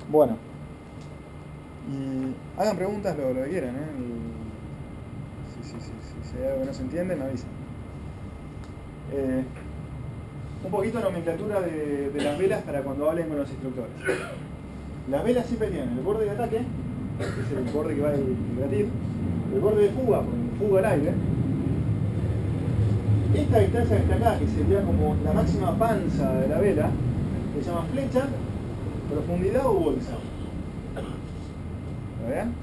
Bueno, y hagan preguntas lo que quieran, ¿eh? Si hay algo que no se entiende, me avisan. Eh, un poquito de nomenclatura de las velas para cuando hablen con los instructores. Las velas siempre tienen el borde de ataque, que es el borde que va a batir, el borde de fuga, porque fuga al aire. Esta distancia que está acá, que sería como la máxima panza de la vela, se llama flecha, profundidad o bolsa. ¿Está bien?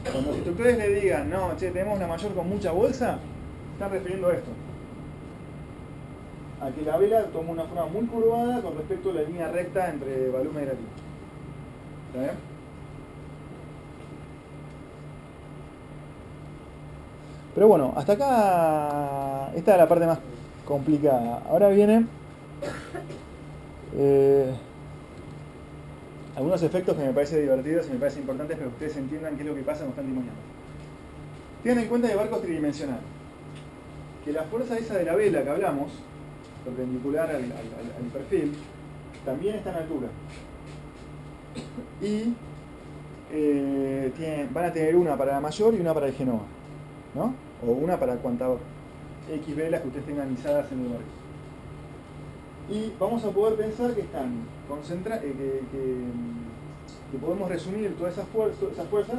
Cuando los instructores le digan, no, che, tenemos una mayor con mucha bolsa, están refiriendo a esto. A que la vela toma una forma muy curvada con respecto a la línea recta entre volumen y gratitud. ¿Está bien? Pero bueno, hasta acá esta es la parte más complicada. Ahora viene algunos efectos que me parecen divertidos y me parecen importantes para que ustedes entiendan qué es lo que pasa cuando están timoneando. Tengan en cuenta que el barco es tridimensional. Que la fuerza esa de la vela que hablamos, perpendicular al perfil, también está en altura. Y van a tener una para la mayor y una para el Genoa, ¿no? O una para cuantas X velas que ustedes tengan izadas en el barco. Y vamos a poder pensar que están concentradas, que podemos resumir todas esas fuerzas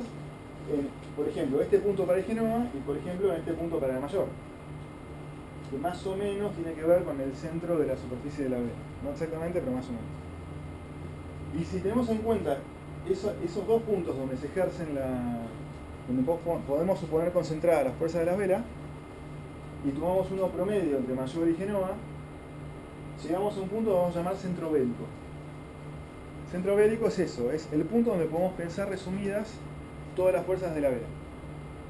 en, por ejemplo, este punto para el Genoa y, por ejemplo, en este punto para la mayor. Que más o menos tiene que ver con el centro de la superficie de la vela. No exactamente, pero más o menos. Y si tenemos en cuenta esos dos puntos donde se ejercen donde podemos suponer concentradas las fuerzas de las velas, y tomamos uno promedio entre mayor y Genoa, llegamos a un punto que vamos a llamar centro bélico. Centro bélico es eso, es el punto donde podemos pensar resumidas todas las fuerzas de la vela.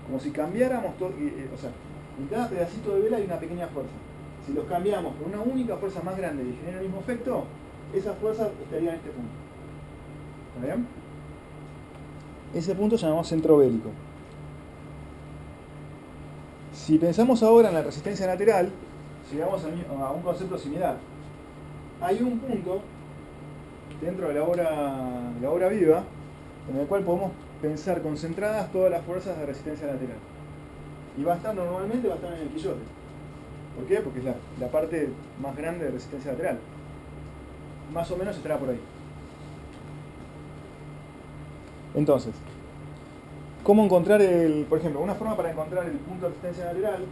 Como si cambiáramos todo, o sea, en cada pedacito de vela hay una pequeña fuerza. Si los cambiamos por una única fuerza más grande y genera el mismo efecto, esa fuerza estaría en este punto. ¿Está bien? Ese punto llamamos centro bélico. Si pensamos ahora en la resistencia lateral, llegamos a un concepto similar. Hay un punto dentro de la obra viva en el cual podemos pensar concentradas todas las fuerzas de resistencia lateral. Y normalmente va a estar en el quillote. ¿Por qué? Porque es la parte más grande de resistencia lateral. Más o menos estará por ahí. Entonces, ¿cómo encontrar por ejemplo, una forma para encontrar el punto de resistencia lateral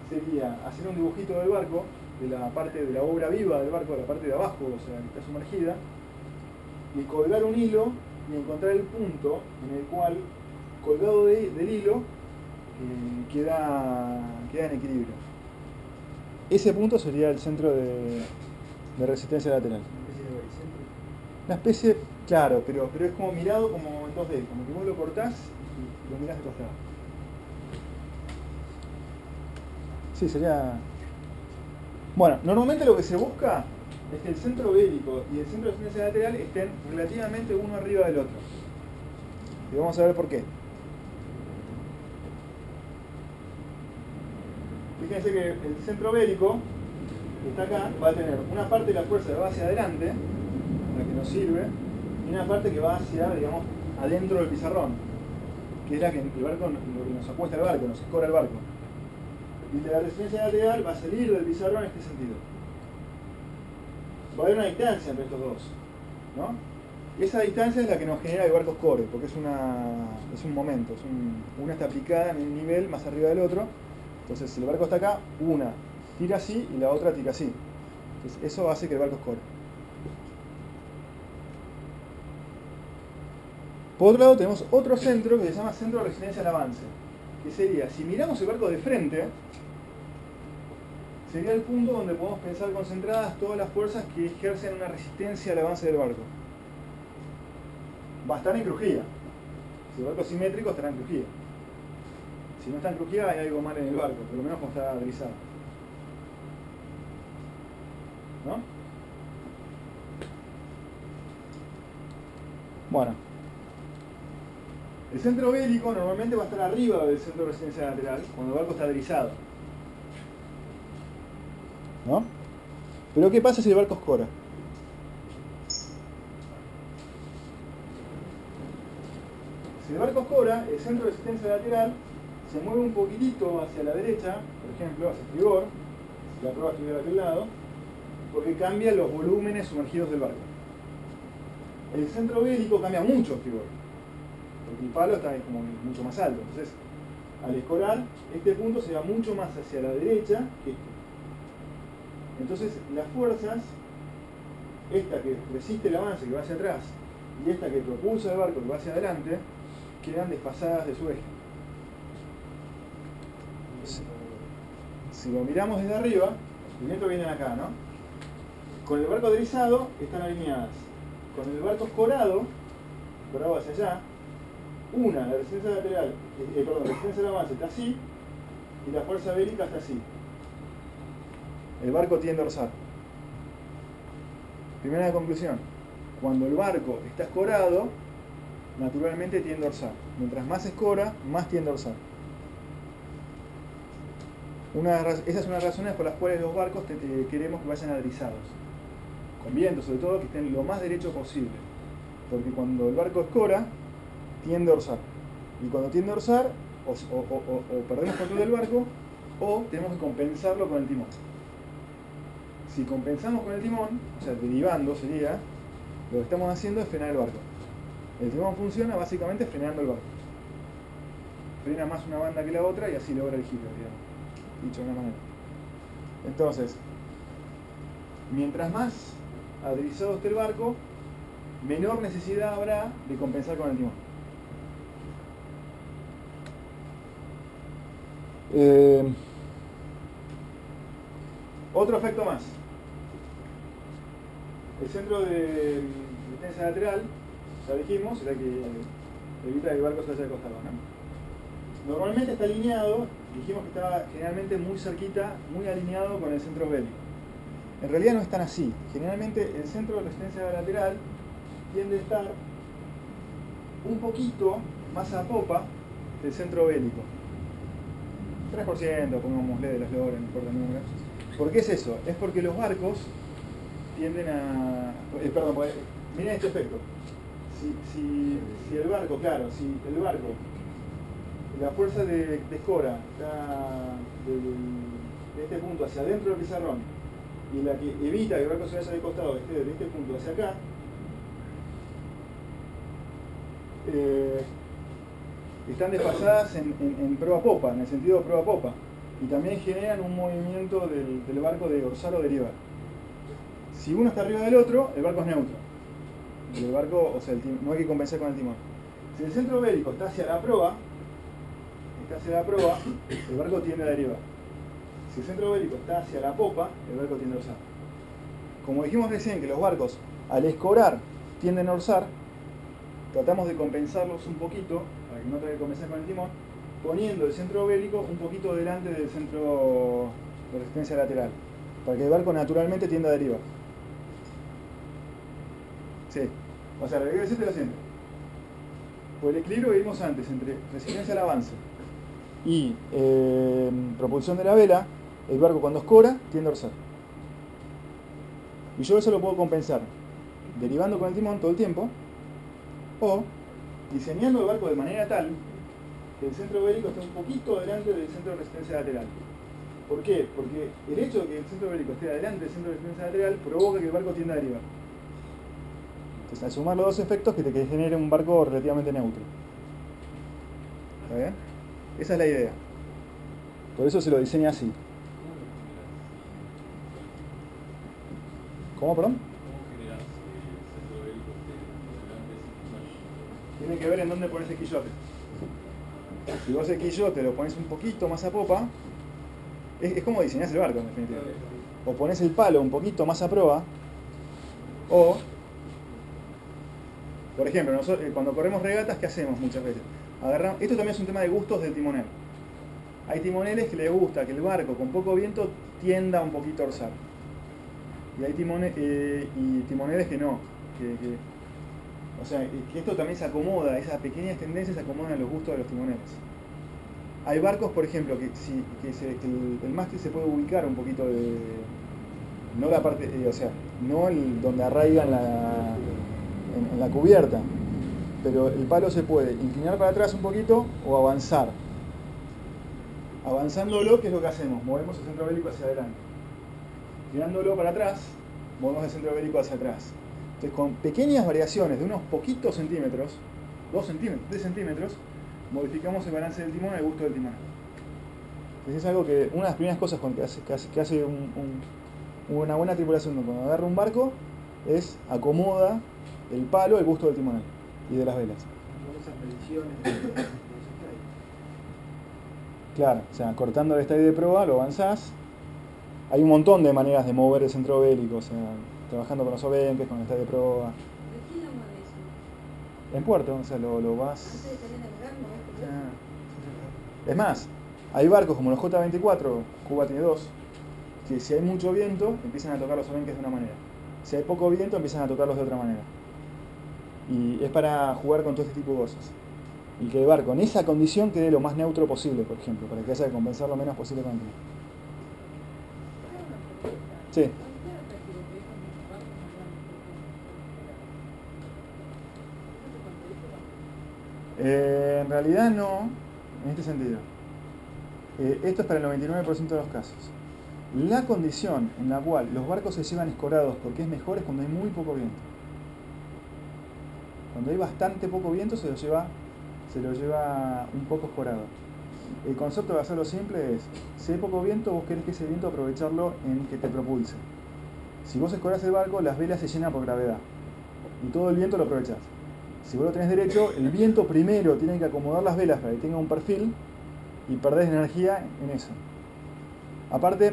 sería hacer un dibujito del barco, de la parte de la obra viva del barco, de la parte de abajo, o sea, que está sumergida, y colgar un hilo y encontrar el punto en el cual, colgado del hilo, queda en equilibrio. Ese punto sería el centro de resistencia lateral. Una especie, claro, pero es como mirado como en 2D, como que vos lo cortás y lo mirás de costado. Sí, sería... Bueno, normalmente lo que se busca es que el centro bélico y el centro de resistencia lateral estén relativamente uno arriba del otro. Y vamos a ver por qué. Fíjense que el centro bélico, que está acá, va a tener una parte de la fuerza que va hacia adelante, la que nos sirve, y una parte que va hacia, digamos, adentro del pizarrón, que es la que el barco, lo que nos acuesta el barco, nos escora el barco. Y la resistencia lateral va a salir del pizarrón en este sentido. Va a haber una distancia entre estos dos, ¿no? Y esa distancia es la que nos genera que el barco escore, porque es un momento, una está aplicada en un nivel más arriba del otro. Entonces, si el barco está acá, una tira así y la otra tira así. Entonces, eso hace que el barco escore. Por otro lado, tenemos otro centro que se llama centro de resistencia al avance, que sería, si miramos el barco de frente, sería el punto donde podemos pensar concentradas todas las fuerzas que ejercen una resistencia al avance del barco. Va a estar en crujía. Si el barco es simétrico, estará en crujía. Si no está en crujía, hay algo mal en el barco, por lo menos cuando está deslizado. ¿No? Bueno. El centro bélico normalmente va a estar arriba del centro de resistencia lateral, cuando el barco está deslizado. ¿No? Pero ¿qué pasa si el barco escora? Si el barco escora, el centro de resistencia lateral se mueve un poquitito hacia la derecha, por ejemplo, hacia estribor, si la proa estuviera de aquel lado, porque cambia los volúmenes sumergidos del barco. El centro bélico cambia mucho estribor, porque el palo está como mucho más alto. Entonces, al escorar, este punto se va mucho más hacia la derecha que este. Entonces, las fuerzas, esta que resiste el avance, que va hacia atrás, y esta que propulsa el barco, que va hacia adelante, quedan desfasadas de su eje. Si lo miramos desde arriba, el viento viene acá, ¿no? Con el barco deslizado están alineadas. Con el barco escorado hacia allá, la resistencia lateral, la resistencia del avance está así, y la fuerza bélica está así. El barco tiende a orzar. Primera conclusión, cuando el barco está escorado, naturalmente tiende a orzar. Mientras más escora, más tiende a orzar. Esa es una de las razones por las cuales los barcos queremos que vayan adrizados. Con viento, sobre todo, que estén lo más derecho posible. Porque cuando el barco escora, tiende a orzar. Y cuando tiende a orzar, o perdemos control del barco, o tenemos que compensarlo con el timón. Si compensamos con el timón, o sea, derivando sería, lo que estamos haciendo es frenar el barco. El timón funciona básicamente frenando el barco. Frena más una banda que la otra y así logra el giro, digamos. Dicho de una manera. Entonces, mientras más adrizado esté el barco, menor necesidad habrá de compensar con el timón. Otro efecto más. El centro de resistencia lateral, ya dijimos, será que evita que el barco se vaya de costado, ¿no? Normalmente está alineado, dijimos que estaba generalmente muy cerquita, muy alineado con el centro bélico. En realidad no es tan así. Generalmente el centro de resistencia lateral tiende a estar un poquito más a popa del centro bélico. 3%, pongámosle de las logras, no importa el número. ¿Por qué es eso? Es porque los barcos tienden a... miren este efecto. Si el barco, la fuerza de escora está de este punto hacia adentro del pizarrón, y la que evita que el barco se vaya de costado esté de este punto hacia acá, están desfasadas en proa-popa, en el sentido de proa-popa, y también generan un movimiento del barco de orzar o derivar. Si uno está arriba del otro, el barco es neutro. Y el barco, no hay que compensar con el timón. Si el centro bélico está hacia la proa, el barco tiende a derivar. Si el centro bélico está hacia la popa, el barco tiende a orzar. Como dijimos recién que los barcos, al escorar, tienden a orzar, tratamos de compensarlos un poquito, para que no tenga que compensar con el timón, poniendo el centro bélico un poquito delante del centro de resistencia lateral, para que el barco naturalmente tienda a derivar. Sí, o sea, lo que quiero decirte es lo siguiente. Por el equilibrio que vimos antes entre resistencia al avance y propulsión de la vela, el barco cuando escora tiende a orzar. Y yo eso lo puedo compensar derivando con el timón todo el tiempo, o diseñando el barco de manera tal que el centro bélico esté un poquito delante del centro de resistencia lateral. ¿Por qué? Porque el hecho de que el centro bélico esté delante del centro de resistencia lateral provoca que el barco tienda a derivar. Entonces, al sumar los dos efectos, que te genere un barco relativamente neutro. ¿Está bien? Esa es la idea. Por eso se lo diseña así. ¿Cómo, perdón? Tiene que ver en dónde pones el quillote. Si vos el quillote lo pones un poquito más a popa, es como diseñás el barco en definitiva. O pones el palo un poquito más a proa, o, por ejemplo, nosotros, cuando corremos regatas, ¿qué hacemos muchas veces? Esto también es un tema de gustos del timonel. Hay timoneles que les gusta que el barco con poco viento tienda un poquito a orzar. Y hay timoneles que no. O sea, que esto también se acomoda, esas pequeñas tendencias se acomodan a los gustos de los timoneles. Hay barcos, por ejemplo, que el mástil se puede ubicar un poquito no la parte, no donde arraiga en la cubierta, pero el palo se puede inclinar para atrás un poquito o avanzar. Avanzándolo, ¿qué es lo que hacemos? Movemos el centro bélico hacia adelante. Tirándolo para atrás, movemos el centro bélico hacia atrás. Entonces, con pequeñas variaciones de unos poquitos centímetros, 2 centímetros, 3 centímetros, modificamos el balance del timón, el gusto del timón. Entonces es algo que, una de las primeras cosas que hace una buena tripulación cuando agarra un barco, es acomoda el palo, el gusto del timonel y de las velas. Esas mediciones Claro, o sea, cortando el estadio de proa, lo avanzás. Hay un montón de maneras de mover el centro bélico, o sea, trabajando con los obenques, con el estadio de proa. ¿De quién lo mueve eso? En puerto, o sea, lo vas... Antes de tener el rango, Es más, hay barcos como los J24, Cuba tiene 2, que si hay mucho viento, empiezan a tocar los obenques de una manera. Si hay poco viento, empiezan a tocarlos de otra manera. Y es para jugar con todo este tipo de cosas. Y que el barco en esa condición quede lo más neutro posible, por ejemplo, para que haya que compensar lo menos posible con el clima. Sí. En realidad no, en este sentido. Esto es para el 99% de los casos. La condición en la cual los barcos se llevan escorados porque es mejor es cuando hay muy poco viento. Cuando hay bastante poco viento se lo lleva un poco escorado. El concepto de hacerlo simple es, si hay poco viento, vos querés que ese viento aprovecharlo en que te propulse. Si vos escorás el barco, las velas se llenan por gravedad y todo el viento lo aprovechás. Si vos lo tenés derecho, el viento primero tiene que acomodar las velas para que tenga un perfil y perdés energía en eso. Aparte,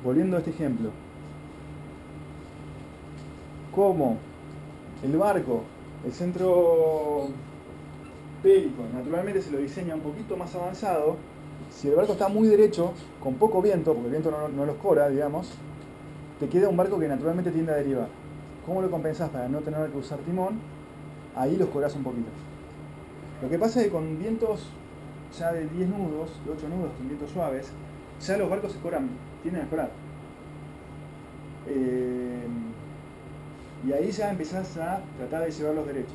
volviendo a este ejemplo, como el barco, el centro bélico, naturalmente se lo diseña un poquito más avanzado. Si el barco está muy derecho, con poco viento, porque el viento no lo escora, digamos, te queda un barco que naturalmente tiende a derivar. ¿Cómo lo compensás para no tener que usar timón? Ahí lo escorás un poquito. Lo que pasa es que con vientos ya de 10 nudos, de 8 nudos, con vientos suaves, ya los barcos tienden a escorar. Y ahí ya empezás a tratar de llevarlos derechos.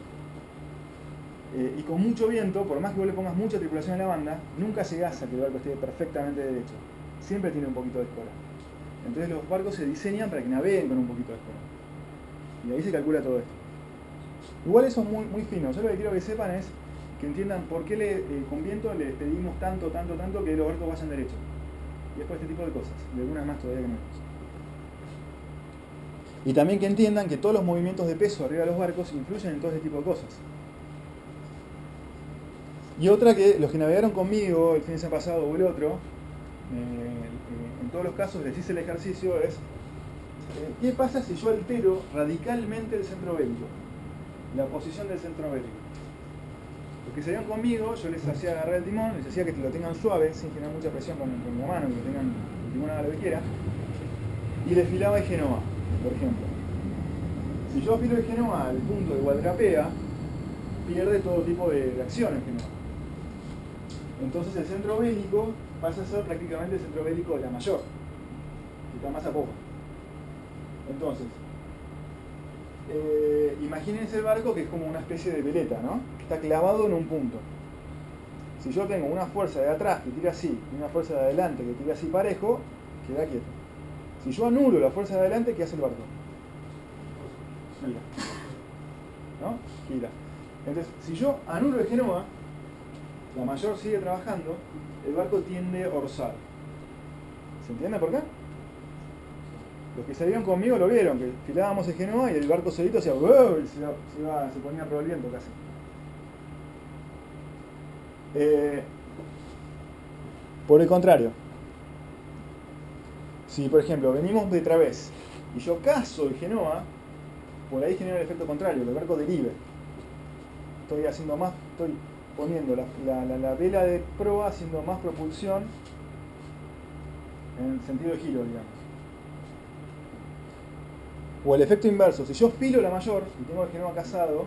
Y con mucho viento, por más que vos le pongas mucha tripulación en la banda, nunca llegás a que el barco esté perfectamente derecho. Siempre tiene un poquito de escora. Entonces los barcos se diseñan para que naveguen con un poquito de escora. Y ahí se calcula todo esto. Igual eso es muy, muy fino. Yo lo que quiero que sepan es que entiendan por qué con viento les pedimos tanto que los barcos vayan derechos. Y después este tipo de cosas. Y algunas más todavía que no. Y también que entiendan que todos los movimientos de peso arriba de los barcos influyen en todo este tipo de cosas. Y otra que los que navegaron conmigo el fin de semana pasado o el otro, en todos los casos les hice el ejercicio es ¿qué pasa si yo altero radicalmente el centro bélico? La posición del centro bélico. Los que salieron conmigo, yo les hacía agarrar el timón, les hacía que lo tengan suave, sin generar mucha presión con la mano, que lo tengan el timón haga lo que quiera, y les filaba el Genoa, por ejemplo. Si yo afilo el Genoa al punto de Guadrapea, pierde todo tipo de acción el Genoa. Entonces el centro bélico pasa a ser prácticamente el centro bélico de la mayor, que está más a poco. Entonces, imagínense el barco que es como una especie de veleta, ¿no? Que está clavado en un punto. Si yo tengo una fuerza de atrás que tira así y una fuerza de adelante que tira así parejo, queda quieto. Si yo anulo la fuerza de adelante, ¿qué hace el barco? Gira. ¿No? Gira. Entonces, si yo anulo el Genoa, la mayor sigue trabajando, el barco tiende a orzar. ¿Se entiende por qué? Los que salieron conmigo lo vieron, que filábamos el Genoa y el barco solito hacía ¡wow! Y se ponía a probar el viento casi. Por el contrario, si por ejemplo venimos de través y yo cazo el Genoa, por ahí genera el efecto contrario, que el barco derive. Estoy poniendo la vela de proa haciendo más propulsión en el sentido de giro, digamos. O el efecto inverso, si yo filo la mayor y tengo el Genoa cazado,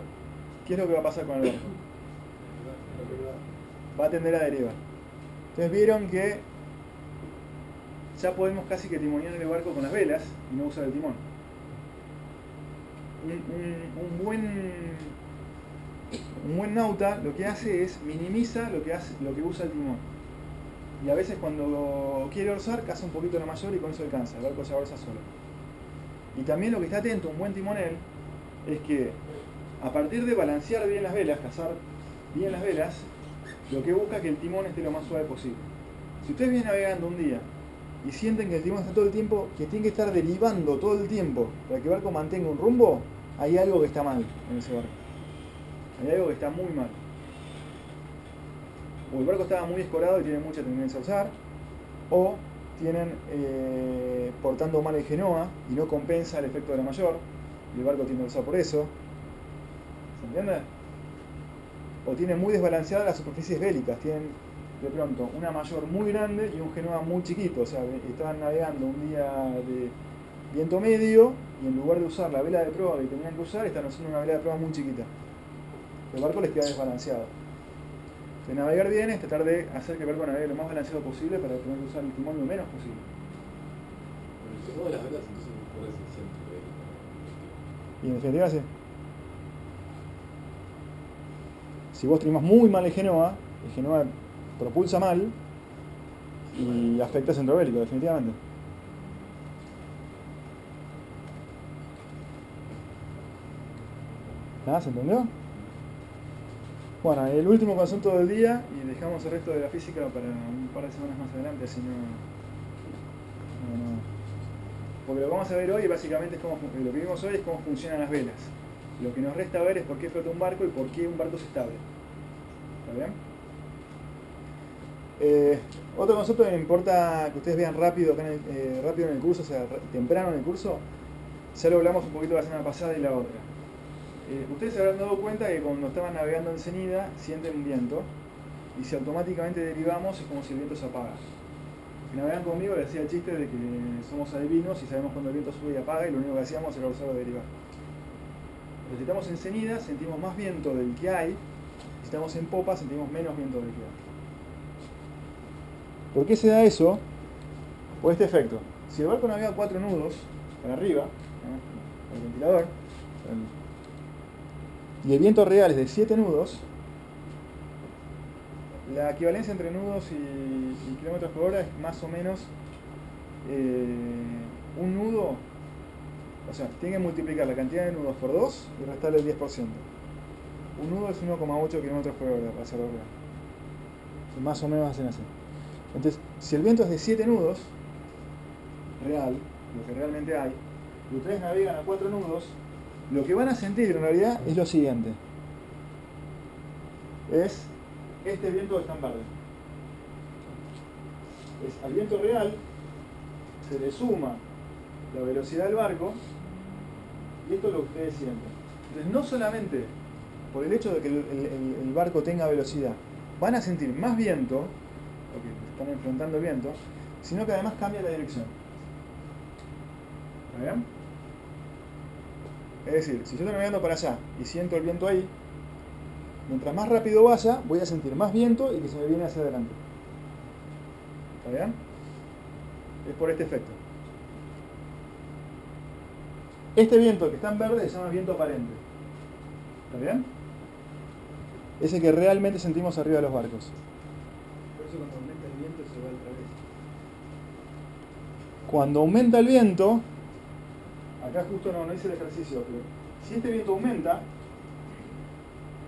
¿qué es lo que va a pasar con el barco? Va a tender a derivar. Entonces vieron que ya podemos casi que timonear el barco con las velas y no usar el timón. un buen nauta lo que hace es minimiza lo que usa el timón. Y a veces cuando quiere orzar, caza un poquito la mayor y con eso alcanza, el barco ya orza solo. Y también lo que está atento un buen timonel es que a partir de balancear bien las velas, cazar bien las velas, lo que busca es que el timón esté lo más suave posible. Si ustedes vienen navegando un día y sienten que el timón está todo el tiempo, que tiene que estar derivando todo el tiempo para que el barco mantenga un rumbo, hay algo que está mal en ese barco. Hay algo que está muy mal. O el barco estaba muy escorado y tiene mucha tendencia a orzar, o tienen portando mal el genoa y no compensa el efecto de la mayor, y el barco tiende a orzar por eso. ¿Se entiende? O tienen muy desbalanceadas las superficies bélicas, tienen de pronto una mayor muy grande y un genoa muy chiquito, o sea, estaban navegando un día de viento medio y en lugar de usar la vela de proa que tenían que usar, están usando una vela de proa muy chiquita. El barco les queda desbalanceado. De navegar bien es tratar de hacer que el barco navegue lo más balanceado posible para tener que usar el timón lo menos posible. Pero el de las velas entonces no es el centro bélico. Y en definitiva sí. Si vos trimás muy mal el genoa propulsa mal y afecta el centro bélico, definitivamente. ¿Nada? ¿Se entendió? Bueno, el último concepto del día, y dejamos el resto de la física para un par de semanas más adelante, así no. Porque lo que vamos a ver hoy básicamente es lo que vimos hoy es cómo funcionan las velas. Lo que nos resta ver es por qué flota un barco y por qué un barco es estable. ¿Está bien? Otro concepto que me importa que ustedes vean rápido en el curso, o sea, temprano en el curso, ya lo hablamos un poquito la semana pasada y la otra. Ustedes se habrán dado cuenta que cuando estaban navegando en Cenida sienten un viento y si automáticamente derivamos es como si el viento se apaga. Los que navegan conmigo les decía el chiste de que somos adivinos y sabemos cuando el viento sube y apaga y lo único que hacíamos era usarlo de derivar. Pero si estamos en Cenida sentimos más viento del que hay, si estamos en popa sentimos menos viento del que hay. ¿Por qué se da eso? Por este efecto. Si el barco navega 4 nudos para arriba, el ventilador, y el viento real es de 7 nudos, la equivalencia entre nudos y kilómetros por hora es más o menos un nudo, o sea, tienen que multiplicar la cantidad de nudos por 2 y restarle el 10%. Un nudo es 1,8 kilómetros por hora, para hacerlo real. Más o menos hacen así. Entonces, si el viento es de 7 nudos, real, lo que realmente hay, y ustedes navegan a 4 nudos, lo que van a sentir en realidad es lo siguiente. Es este viento que está en verde. Al viento real se le suma la velocidad del barco y esto es lo que ustedes sienten. Entonces no solamente por el hecho de que el barco tenga velocidad van a sentir más viento, porque están enfrentando el viento, sino que además cambia la dirección. ¿Está bien? Es decir, si yo estoy navegando para allá y siento el viento ahí, mientras más rápido vaya, voy a sentir más viento y que se me viene hacia adelante. ¿Está bien? Es por este efecto. Este viento que está en verde se llama viento aparente. ¿Está bien? Es el que realmente sentimos arriba de los barcos. Por eso cuando aumenta el viento se va al revés. Cuando aumenta el viento, acá justo no hice el ejercicio, pero si este viento aumenta,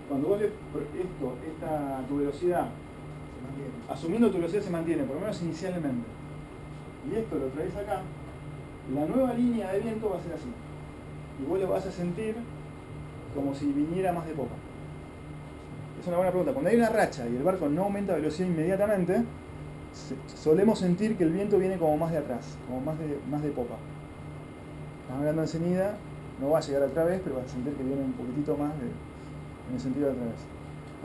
cuando vos tu velocidad, asumiendo tu velocidad se mantiene, por lo menos inicialmente, y esto lo traes acá, la nueva línea de viento va a ser así. Y vos lo vas a sentir como si viniera más de popa. Es una buena pregunta. Cuando hay una racha y el barco no aumenta velocidad inmediatamente, solemos sentir que el viento viene como más de atrás, como más de popa. Estás navegando en Cenida, no va a llegar al través, pero vas a sentir que viene un poquitito más en el sentido de través.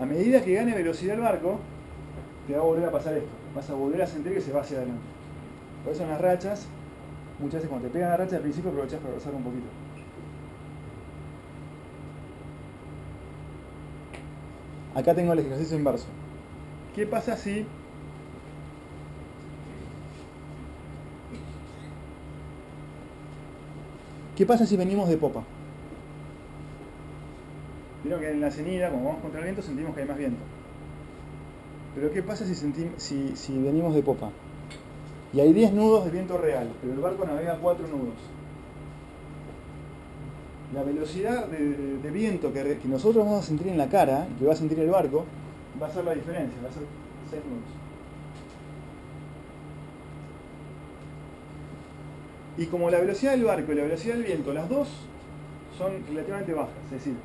A medida que gane velocidad el barco, te va a volver a pasar esto. Vas a volver a sentir que se va hacia adelante. Por eso en las rachas, muchas veces cuando te pegan la racha al principio aprovechás para rozar un poquito. Acá tengo el ejercicio inverso. ¿Qué pasa si venimos de popa? Vieron que en la cenida, como vamos contra el viento, sentimos que hay más viento. Pero ¿qué pasa si venimos de popa? Y hay 10 nudos de viento real, pero el barco navega 4 nudos. La velocidad de viento que nosotros vamos a sentir en la cara, que va a sentir el barco, va a ser la diferencia, va a ser 6 nudos. Y como la velocidad del barco y la velocidad del viento, las dos son relativamente bajas, es decir,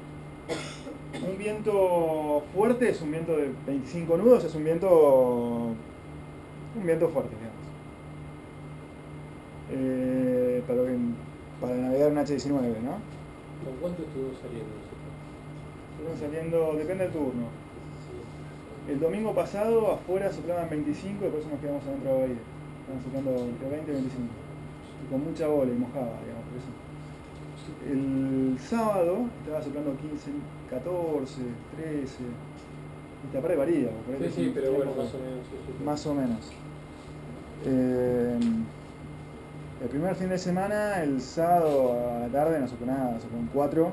un viento fuerte es un viento de 25 nudos, es un viento fuerte, digamos. Para navegar un H19, ¿no? ¿Con cuánto estuvo saliendo? Estuvimos saliendo, depende del turno. El domingo pasado afuera soplaban 25 y por eso nos quedamos adentro de la bahía. Estaban soplando entre 20 y 25. Y con mucha bola y mojaba, digamos, por eso. El sábado estaba soplando 15, 14, 13. Y aparte varía. Sí, pero bueno, más o menos. Sí. Más o menos. El primer fin de semana, el sábado a la tarde no sopló nada, sopló en 4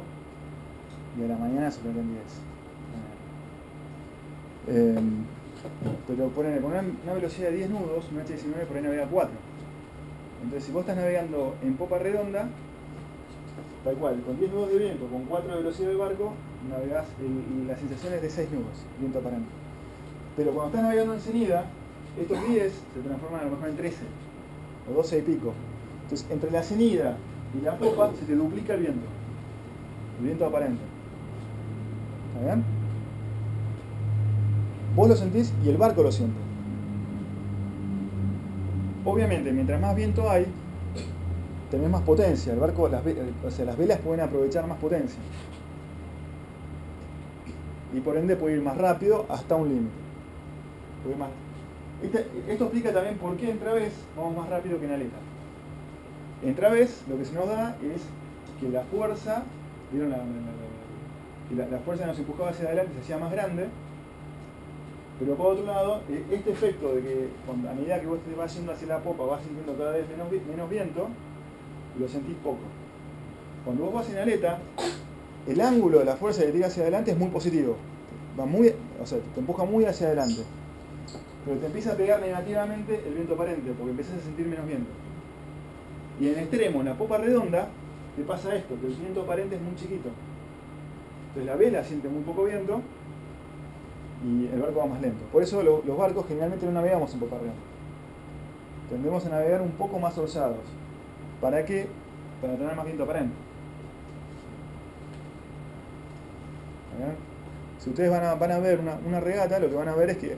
y a la mañana sopló en 10. Pero con una velocidad de 10 nudos, un H19 por ahí navega 4. Entonces si vos estás navegando en popa redonda, tal cual, con 10 nudos de viento, con 4 de velocidad del barco, navegás, la sensación es de 6 nudos, viento aparente. Pero cuando estás navegando en cenida, estos 10 se transforman a lo mejor en 13 o 12 y pico. Entonces, entre la cenida y la popa se te duplica el viento aparente. ¿Está bien? Vos lo sentís y el barco lo siente. Obviamente, mientras más viento hay, tenés más potencia. El barco, las velas pueden aprovechar más potencia. Y por ende puede ir más rápido hasta un límite. Esto explica también por qué en través vamos más rápido que en aleta. En través lo que se nos da es que la fuerza, ¿vieron? La fuerza que nos empujaba hacia adelante se hacía más grande, pero por otro lado, este efecto de que a medida que vos te vas yendo hacia la popa vas sintiendo cada vez menos viento, lo sentís poco. Cuando vos vas en aleta, el ángulo de la fuerza que te tira hacia adelante es muy positivo. Te empuja muy hacia adelante. Pero te empieza a pegar negativamente el viento aparente, porque empezás a sentir menos viento. Y en el extremo, en la popa redonda, te pasa esto, que el viento aparente es muy chiquito. Entonces la vela siente muy poco viento y el barco va más lento. Por eso los barcos generalmente no navegamos en popa redonda. Tendemos a navegar un poco más orzados. ¿Para qué? Para tener más viento aparente. Si ustedes van a ver una regata, lo que van a ver es que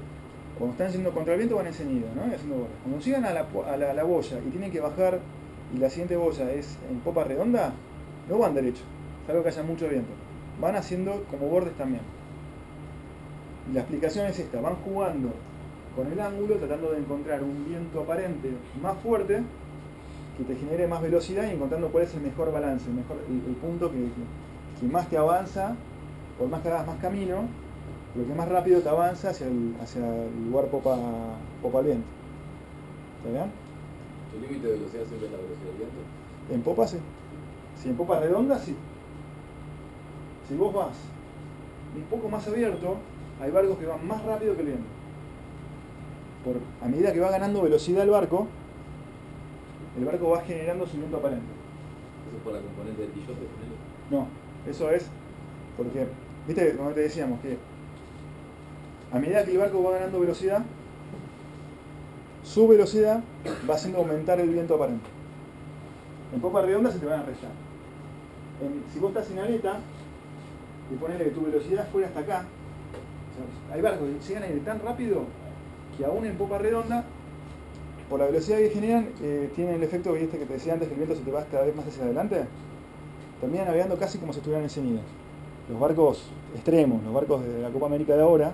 cuando están yendo contra el viento van encendido, ¿no? Y haciendo bola. Cuando llegan a la boya y tienen que bajar y la siguiente boya es en popa redonda, no van derecho, salvo que haya mucho viento. Van haciendo como bordes también. Y la explicación es esta, van jugando con el ángulo tratando de encontrar un viento aparente más fuerte que te genere más velocidad y encontrando cuál es el mejor balance, el punto que más te avanza, por más que hagas más camino, lo que más rápido te avanza hacia el lugar popa al viento. ¿Está bien? ¿El límite de velocidad siempre es la velocidad del viento? En popa sí. Si en popa redonda sí. Si vos vas un poco más abierto, hay barcos que van más rápido que el viento. A medida que va ganando velocidad el barco va generando su viento aparente. ¿Eso es por la componente del tillote? No, eso es porque, viste, como te decíamos, que a medida que el barco va ganando velocidad, su velocidad va haciendo aumentar el viento aparente. En popa redonda se te van a restar. Si vos estás en aleta, y ponele que tu velocidad fuera hasta acá, o sea, hay barcos que llegan a ir tan rápido que aún en popa redonda, por la velocidad que generan, tienen el efecto que te decía antes, que el viento se te va cada vez más hacia adelante, terminan navegando casi como si estuvieran en cenida. Los barcos extremos, los barcos de la Copa América de ahora,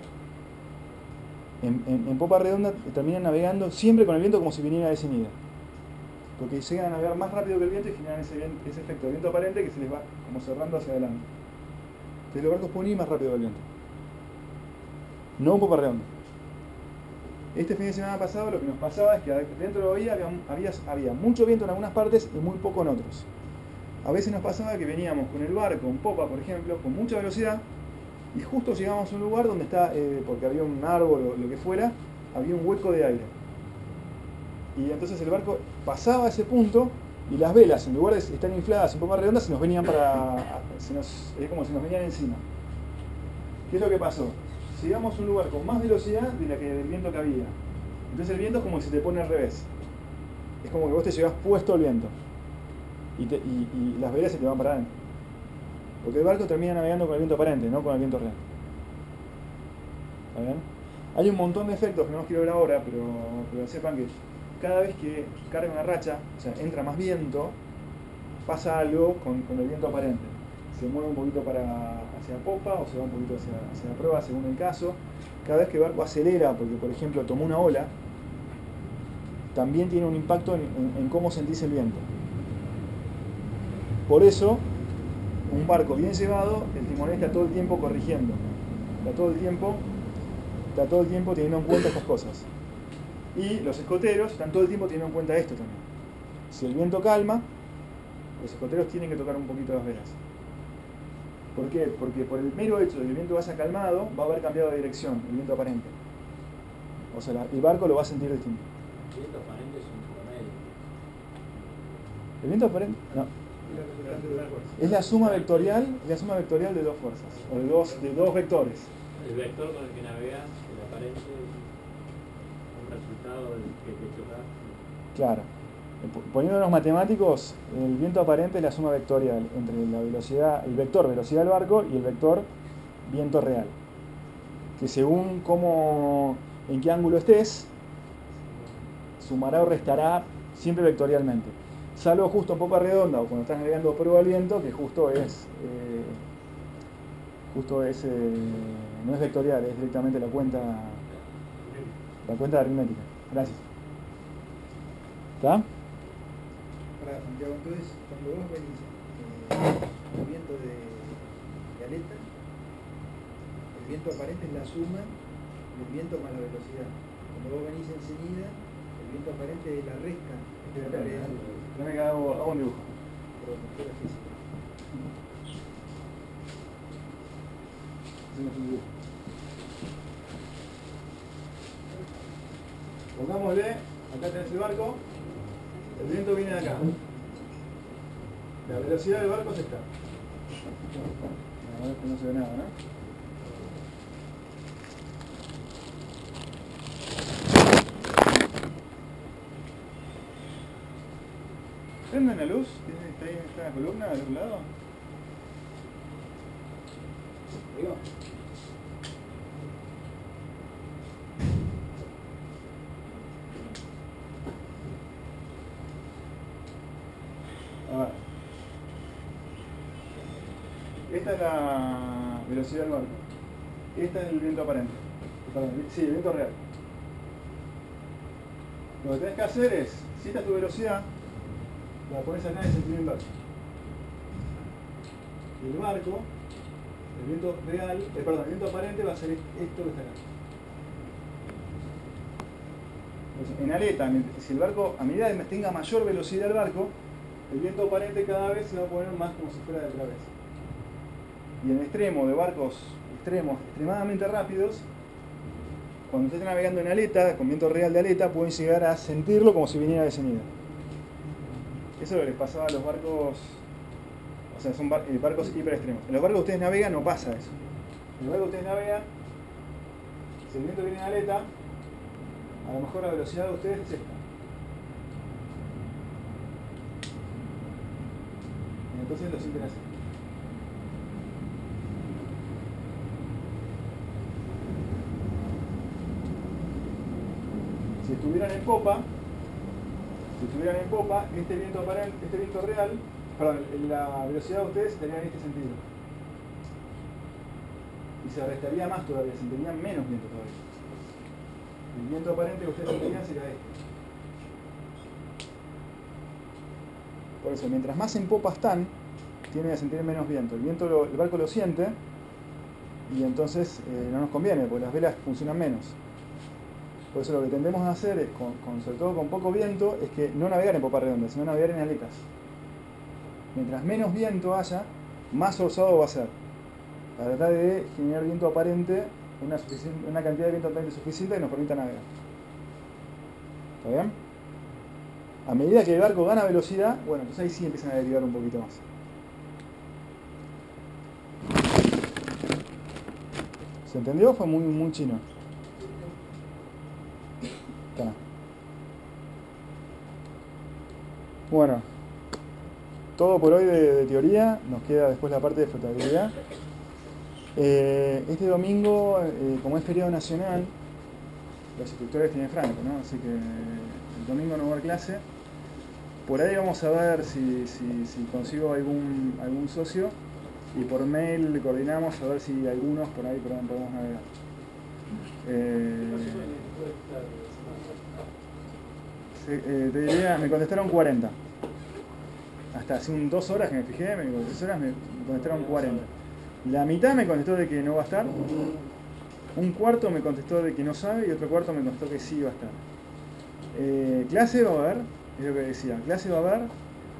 en popa redonda terminan navegando siempre con el viento como si viniera de cenida. Porque llegan a navegar más rápido que el viento y generan ese efecto de viento aparente que se les va como cerrando hacia adelante. Entonces los barcos pueden ir más rápido que el viento. No en popa redonda. Este fin de semana pasado lo que nos pasaba es que dentro de la bahía había mucho viento en algunas partes y muy poco en otros. A veces nos pasaba que veníamos con el barco en popa, por ejemplo, con mucha velocidad, Y justo llegamos a un lugar donde está, porque había un árbol o lo que fuera, había un hueco de aire. Y entonces el barco pasaba a ese punto y las velas, en lugar de estar infladas un poco más redondas, se nos venían es como si nos venían encima. ¿Qué es lo que pasó? Llegamos a un lugar con más velocidad de la que del viento que había. Entonces el viento es como si te pone al revés. Es como que vos te llevas puesto el viento. Y las velas se te van para adentro. Porque el barco termina navegando con el viento aparente, no con el viento real. ¿Está bien? Hay un montón de efectos que no los quiero ver ahora, pero sepan que cada vez que carga una racha, o sea, entra más viento, pasa algo con el viento aparente. Se mueve un poquito hacia popa o se va un poquito hacia la proa, según el caso. Cada vez que el barco acelera, porque por ejemplo tomó una ola, también tiene un impacto en cómo sentís el viento. Por eso, un barco bien llevado, el timonel está todo el tiempo corrigiendo. Está todo el tiempo teniendo en cuenta estas cosas. Y los escoteros están todo el tiempo teniendo en cuenta esto también. Si el viento calma, los escoteros tienen que tocar un poquito las velas. ¿Por qué? Porque por el mero hecho de que el viento vaya calmado, va a haber cambiado de dirección, el viento aparente. O sea, el barco lo va a sentir distinto. El viento aparente es un promedio. ¿El viento aparente? No. Es la suma vectorial de dos fuerzas, o de dos vectores. El vector con el que navegas, el aparente, es un resultado del que chocas. Claro. Poniéndonos matemáticos, el viento aparente es la suma vectorial entre la velocidad, el vector velocidad del barco y el vector viento real. Que según en qué ángulo estés, sumará o restará siempre vectorialmente. Salvo justo en popa redonda o cuando estás navegando prueba al viento, que justo no es vectorial, es directamente la cuenta aritmética. Gracias. ¿Está? Para Santiago, entonces, cuando vos venís el viento de aleta, el viento aparente es la suma del viento más la velocidad. Cuando vos venís enseguida, el viento aparente es la resca. Déjame que hago un dibujo. Pero no quiero física. Hacemos un dibujo. Pongámosle, acá tenés el barco, el viento viene de acá. La velocidad del barco es esta. A ver que no se ve nada, ¿no? ¿Prenden la luz? ¿Está ahí está la columna del otro lado? ¿Digo? A ver. Esta es la velocidad del barco. Esta es el viento aparente. Perdón, sí, el viento real. Lo que tenés que hacer es, si esta es tu velocidad, la pones acá en sentido inverso. Y el barco, el viento real, el viento aparente va a ser esto que está acá. Entonces, en aleta, si el barco, a medida que tenga mayor velocidad el barco, el viento aparente cada vez se va a poner más como si fuera de través. Y en extremo de barcos extremadamente rápidos, cuando usted está navegando en aleta, con viento real de aleta, pueden llegar a sentirlo como si viniera de descendido. Eso es lo que les pasaba a los barcos, o sea, son barcos hiperextremos. En los barcos que ustedes navegan no pasa eso. En el barco que ustedes navegan, si el viento viene en aleta, a lo mejor la velocidad de ustedes es esta. Y entonces lo sienten así. Si estuvieran en popa, este viento real, la velocidad de ustedes estaría en este sentido. Y se restaría más todavía, sentirían menos viento todavía. El viento aparente que ustedes sentirían sería este. Por eso, mientras más en popa están, tienden a sentir menos viento. El barco lo siente y entonces no nos conviene, porque las velas funcionan menos. Por eso lo que tendemos a hacer, es, sobre todo con poco viento, es que no navegar en popa redonda, sino navegar en aletas. Mientras menos viento haya, más orzado va a ser. para tratar de generar viento aparente, una cantidad de viento aparente suficiente que nos permita navegar. ¿Está bien? A medida que el barco gana velocidad, bueno, pues ahí sí empiezan a derivar un poquito más. ¿Se entendió? Fue muy chino. Está. Bueno, todo por hoy de teoría. Nos queda después la parte de flotabilidad. Este domingo, como es feriado nacional, los instructores tienen franco, ¿no? Así que el domingo no va a haber clase. Por ahí vamos a ver si consigo algún socio y por mail coordinamos a ver si algunos por ahí podemos navegar. Te diría, me contestaron 40. Hasta hace 2 horas que me fijé, 3 horas me contestaron 40. La mitad me contestó de que no va a estar, un cuarto me contestó de que no sabe y otro cuarto me contestó que sí va a estar. Clase va a haber, es lo que decía, clase va a haber,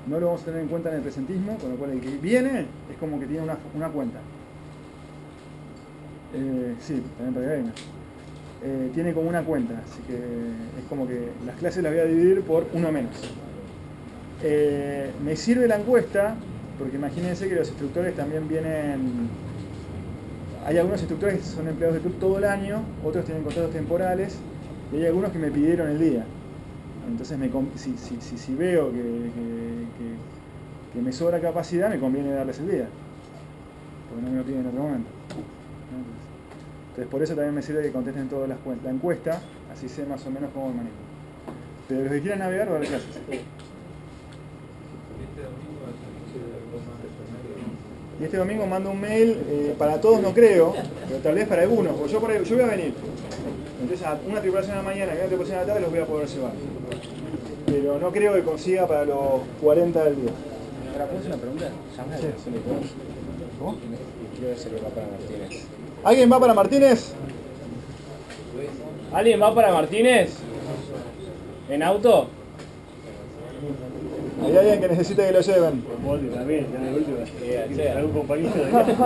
no lo vamos a tener en cuenta en el presentismo, con lo cual el que viene es como que tiene una cuenta. Sí, también para que venga. Tiene como una cuenta, así que es como que las clases las voy a dividir por uno menos. Me sirve la encuesta, porque imagínense que los instructores también vienen... Hay algunos instructores que son empleados del club todo el año, otros tienen contratos temporales, y hay algunos que me pidieron el día. Entonces si veo que me sobra capacidad, me conviene darles el día, porque no me lo piden en otro momento. Entonces por eso también me sirve que contesten todas la encuesta, así sé más o menos cómo me manejo. Pero los que quieran navegar va a haber clases. Y este domingo mando un mail, para todos no creo, pero tal vez para algunos, porque yo voy a venir. Entonces a una tripulación a la mañana y una tripulación a la tarde los voy a poder llevar. Pero no creo que consiga para los 40 del día. ¿Para hacer una pregunta? Sí. ¿Cómo? Quiero saber va para Martínez. ¿Alguien va para Martínez? ¿Alguien va para Martínez? ¿En auto? ¿Hay alguien que necesite que lo lleven? También, ya de última. Algún compañero de